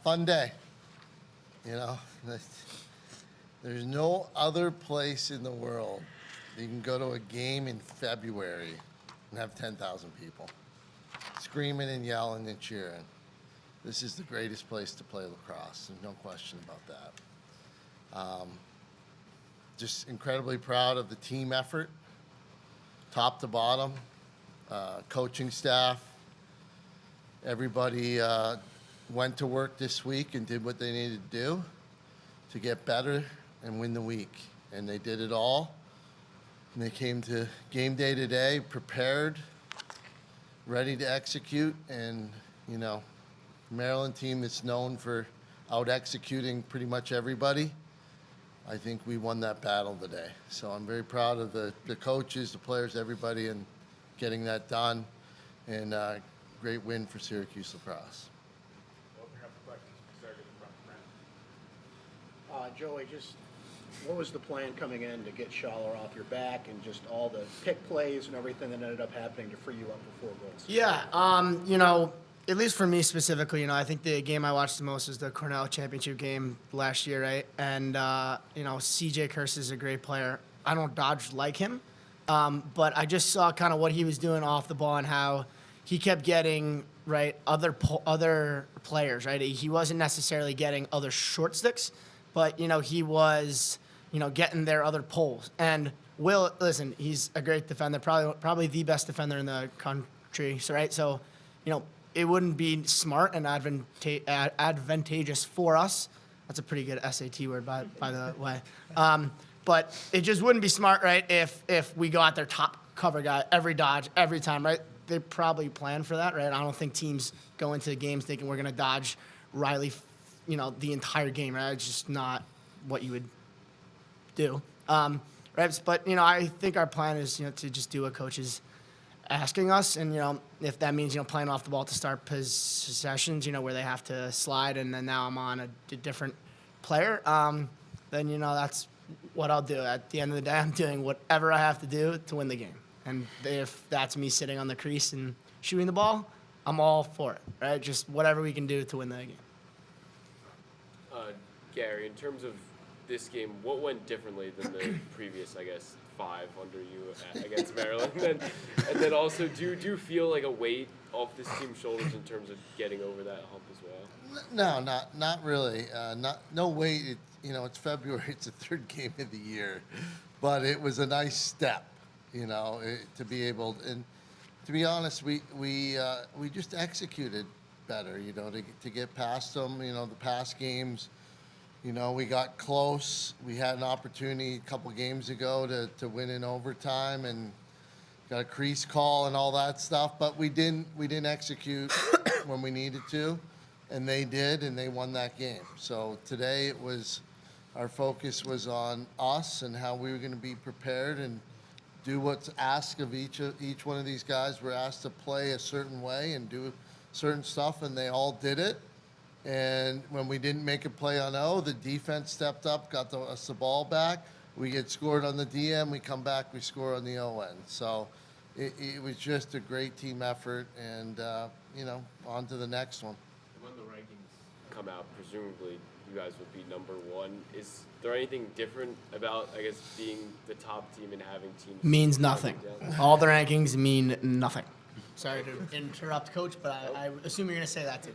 Fun day. You know, there's no other place in the world that you can go to a game in February and have 10,000 people screaming and yelling and cheering. This is the greatest place to play lacrosse. There's no question about that. Just incredibly proud of the team effort, top to bottom, coaching staff. Everybody went to work this week and did what they needed to do to get better and win the week. And they did it all. And they came to game day today prepared, ready to execute. And, you know, Maryland team that's known for out-executing pretty much everybody. I think we won that battle today. So I'm very proud of the coaches, the players, everybody, and getting that done. And great win for Syracuse lacrosse. Joey, just what was the plan coming in to get Schaller off your back and just all the pick plays and everything that ended up happening to free you up for 4 goals? Yeah, you know, at least for me specifically, you know, I think the game I watched the most was the Cornell championship game last year, right? And, you know, CJ Kurse is a great player. I don't dodge like him, but I just saw kind of what he was doing off the ball and how he kept getting, right, other players, right? He wasn't necessarily getting other short sticks, but, you know, he was, you know, getting their other poles. And Will, listen, he's a great defender, probably the best defender in the country, so, right? So, you know, it wouldn't be smart and advantageous for us. That's a pretty good SAT word, by the way. But it just wouldn't be smart, right, if we go at their top cover guy every dodge, every time, right? They probably plan for that, right? I don't think teams go into the games thinking we're going to dodge Riley, you know, the entire game, right? It's just not what you would do, right? But, you know, I think our plan is, you know, to just do what coach is asking us. And, you know, if that means, you know, playing off the ball to start possessions, you know, where they have to slide and then now I'm on a different player, then, you know, that's what I'll do. At the end of the day, I'm doing whatever I have to do to win the game. And if that's me sitting on the crease and shooting the ball, I'm all for it, right? Just whatever we can do to win the game. Gary, in terms of this game, what went differently than the previous, I guess, 5 under you against Maryland? And then also, do you feel like a weight off this team's shoulders in terms of getting over that hump as well? No, not really. No weight. You know, it's February. It's the 3rd game of the year, but it was a nice step. You know, to be able, and to be honest, we just executed better. You know, to get past them. You know, the past games. You know, we got close. We had an opportunity a couple games ago to win in overtime and got a crease call and all that stuff. But we didn't execute when we needed to, and they did, and they won that game. So today our focus was on us and how we were going to be prepared and do what's asked of each one of these guys. We're asked to play a certain way and do certain stuff, and they all did it. And when we didn't make a play on O, the defense stepped up, got us the ball back. We get scored on the DM, we come back, we score on the O end. So it was just a great team effort, and, you know, on to the next one. When the rankings come out, presumably you guys would be number 1. Is there anything different about, I guess, being the top team and having teams? Means nothing. All the rankings mean nothing. Sorry to interrupt, Coach, but I assume you're going to say that too.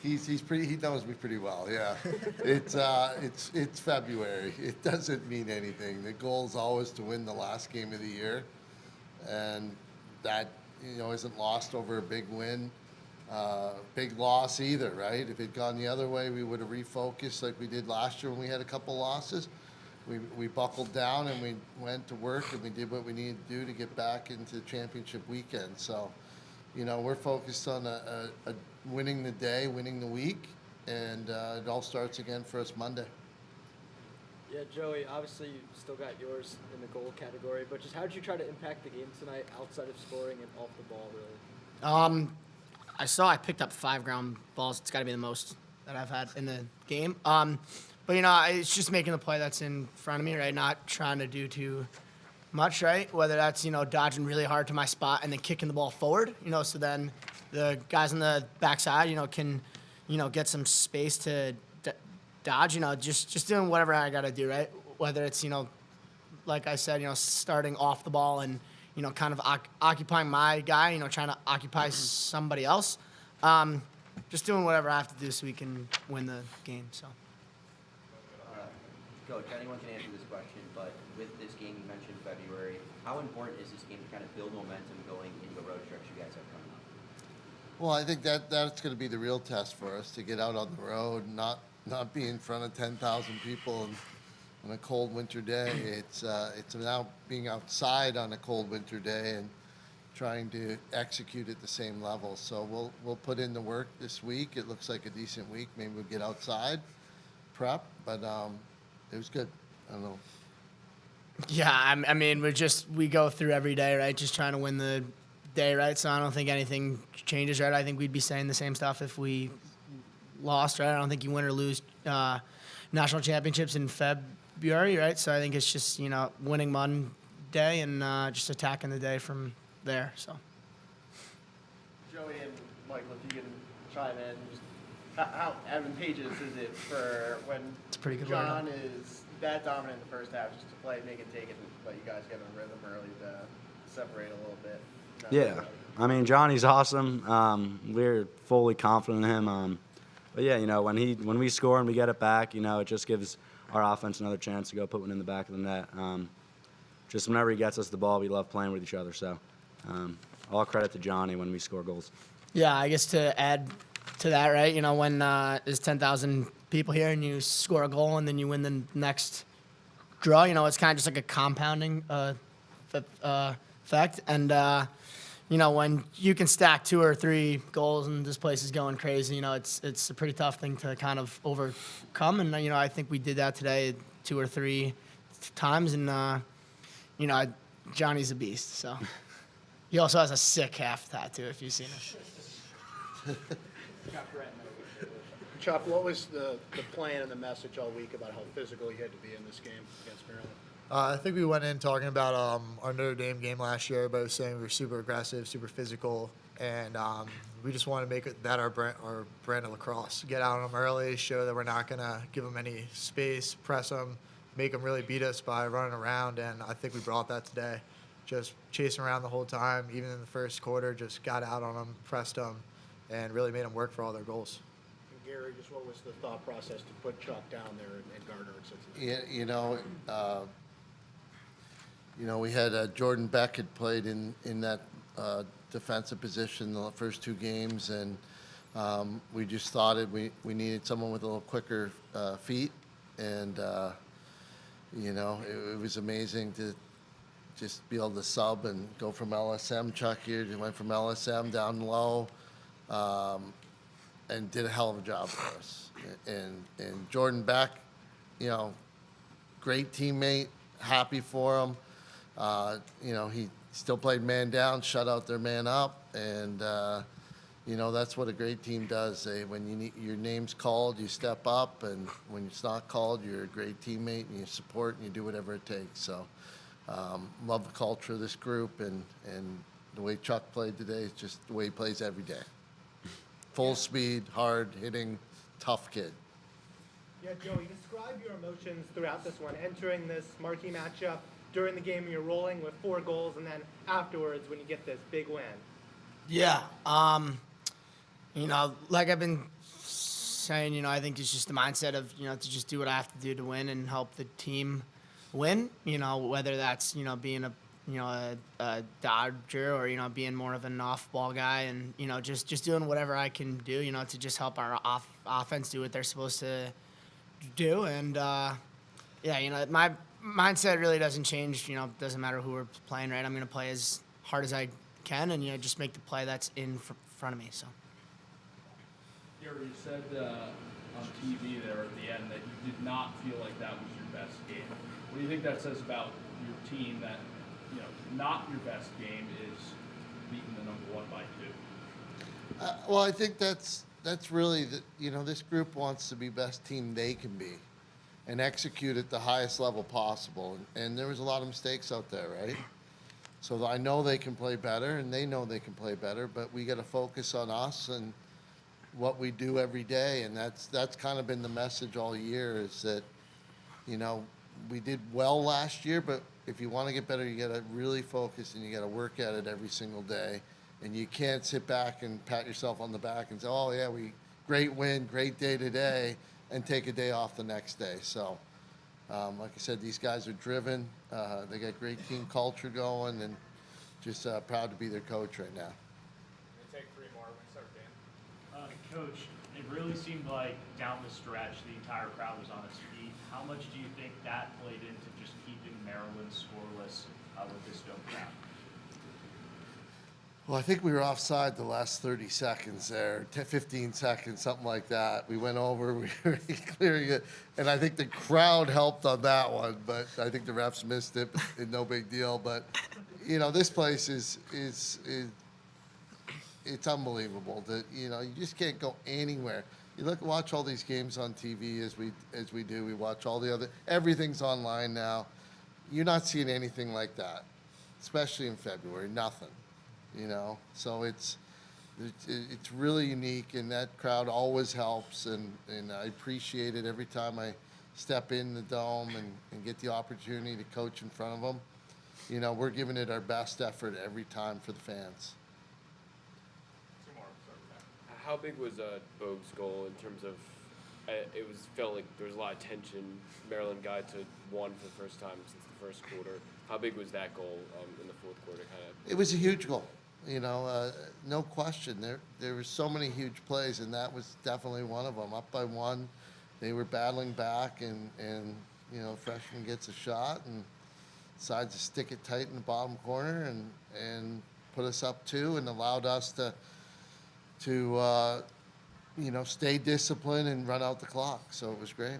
He's pretty. He knows me pretty well. Yeah, it's February. It doesn't mean anything. The goal is always to win the last game of the year, and that, you know, isn't lost over a big win, big loss either, right? If it had gone the other way, we would have refocused like we did last year when we had a couple losses. We buckled down and we went to work and we did what we needed to do to get back into the championship weekend. So, you know, we're focused on a winning the day, winning the week, and it all starts again for us Monday. Yeah, Joey, obviously you still got yours in the goal category, but just how did you try to impact the game tonight outside of scoring and off the ball, really? I picked up 5 ground balls. It's got to be the most that I've had in the game. But, you know, it's just making the play that's in front of me, right? Not trying to do too much, right? Whether that's, you know, dodging really hard to my spot and then kicking the ball forward, you know, so then the guys on the backside, can, get some space to dodge. Just doing whatever I got to do, right? Whether it's, like I said, starting off the ball and, kind of occupying my guy, trying to occupy somebody else. Just doing whatever I have to do so we can win the game. So. Coach, anyone can answer this question, but with this game you mentioned February, how important is this game to kind of build momentum going into the road stretch you guys have coming up? Well, I think that's going to be the real test for us, to get out on the road, not be in front of 10,000 people on a cold winter day. It's now being outside on a cold winter day and trying to execute at the same level. So we'll put in the work this week. It looks like a decent week. Maybe we'll get outside, prep, but it was good. I don't know. Yeah, I mean, we go through every day, right? Just trying to win the day, right? So I don't think anything changes, right? I think we'd be saying the same stuff if we lost, right? I don't think you win or lose national championships in February, right? So I think it's just, winning Monday and just attacking the day from there, so. Joey and Michael, if you can chime in, just how advantageous is it for when It's a pretty good John lineup. is that dominant in the first half, just to play, make it, take it, and let you guys get in a rhythm early to separate a little bit? Yeah, I mean, Johnny's awesome. We're fully confident in him. But yeah, when we score and we get it back, it just gives our offense another chance to go put one in the back of the net. Just whenever he gets us the ball, we love playing with each other. So all credit to Johnny when we score goals. Yeah, I guess to add to that, right? When there's 10,000 people here and you score a goal and then you win the next draw, it's kind of just like a compounding effect. And, when you can stack 2 or 3 goals and this place is going crazy, it's a pretty tough thing to kind of overcome. And, I think we did that today 2 or 3 times. And, Johnny's a beast, so. He also has a sick half tattoo, if you've seen it. Chuck, what was the plan and the message all week about how physical you had to be in this game against Maryland? I think we went in talking about our Notre Dame game last year. Everybody was saying we were super aggressive, super physical, and we just want to make that our brand of lacrosse. Get out on them early, show that we're not going to give them any space, press them, make them really beat us by running around, and I think we brought that today. Just chasing around the whole time, even in the first quarter, just got out on them, pressed them, and really made them work for all their goals. And Gary, just what was the thought process to put Chuck down there and Gardner at Cincinnati? Yeah, we had Jordan Beck had played in that defensive position the first 2 games, and we just thought we needed someone with a little quicker feet, and it was amazing to just be able to sub and go from LSM. Chuck here went from LSM down low, and did a hell of a job for us. And Jordan Beck, great teammate, happy for him. He still played man down, shut out their man up, and that's what a great team does. When your name's called, you step up, and when it's not called, you're a great teammate and you support and you do whatever it takes. So. Love the culture of this group, and the way Chuck played today is just the way he plays every day. Full speed, hard hitting, tough kid. Yeah, Joey, describe your emotions throughout this one, entering this marquee matchup during the game when you're rolling with 4 goals, and then afterwards when you get this big win. Yeah, like I've been saying, I think it's just the mindset of, to just do what I have to do to win and help the team win, whether that's, being a dodger or, being more of an off-ball guy and, just doing whatever I can do, to just help our offense do what they're supposed to do. And, my mindset really doesn't change, doesn't matter who we're playing, right? I'm going to play as hard as I can and, just make the play that's in front of me, so. You said on TV there at the end that you did not feel like that was your best game. What do you think that says about your team that, not your best game is beating the number 1 by 2? Well, I think that's really this group wants to be best team they can be, and execute at the highest level possible. And there was a lot of mistakes out there, right? So I know they can play better, and they know they can play better, but we got to focus on us and what we do every day, and that's kind of been the message all year is that, you know, we did well last year, but if you want to get better, you got to really focus and you got to work at it every single day, and you can't sit back and pat yourself on the back and say, oh yeah, great win, great day today, and take a day off the next day. So, like I said, these guys are driven. They got great team culture going, and just proud to be their coach right now. Take 3 more. Coach, it really seemed like down the stretch the entire crowd was on its feet. How much do you think that played into just keeping Maryland scoreless with this dome crowd? Well, I think we were offside the last 30 seconds there, 15 seconds, something like that. We went over, we were clearing it, and I think the crowd helped on that one, but I think the refs missed it, no big deal. But, you know, this place is it's unbelievable that, you know, you just can't go anywhere. You watch all these games on TV as we do. We watch all the other, everything's online now. You're not seeing anything like that, especially in February, nothing, you know? So it's really unique, and that crowd always helps, and I appreciate it every time I step in the dome and get the opportunity to coach in front of them. You know, we're giving it our best effort every time for the fans. How big was Bogue's goal in terms of? Felt like there was a lot of tension. Maryland got to 1 for the first time since the first quarter. How big was that goal in the fourth quarter? It was a huge goal. You know, no question. There were so many huge plays, and that was definitely one of them. Up by 1, they were battling back, and you know, freshman gets a shot and decides to stick it tight in the bottom corner and put us up 2 and allowed us to you know, stay disciplined and run out the clock. So it was great.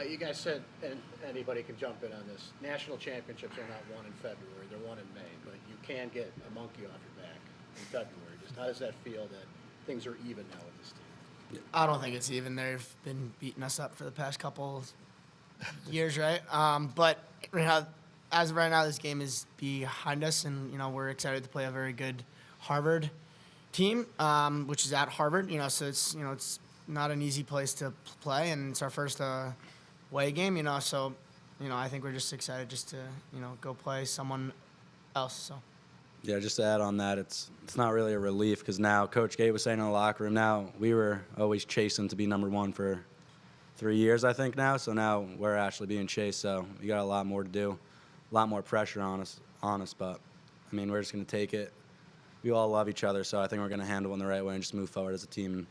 You guys said, and anybody can jump in on this, national championships are not won in February, they're won in May, but you can get a monkey off your back in February. Just how does that feel that things are even now with this team? I don't think it's even. They've been beating us up for the past couple years, right? But as of right now, this game is behind us, and you know, we're excited to play a very good Harvard team, which is at Harvard. You know, so it's not an easy place to play, and it's our first away game. You know, so I think we're just excited just to go play someone else. So. Yeah, just to add on that, it's not really a relief because now Coach Gay was saying in the locker room, now we were always chasing to be number 1 for 3 years, I think now. So now we're actually being chased. So we got a lot more to do, a lot more pressure on us. But I mean, we're just going to take it. We all love each other, so I think we're going to handle it in the right way and just move forward as a team. And,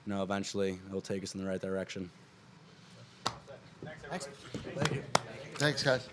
eventually it'll take us in the right direction. Thanks. Thank you. Thanks, guys.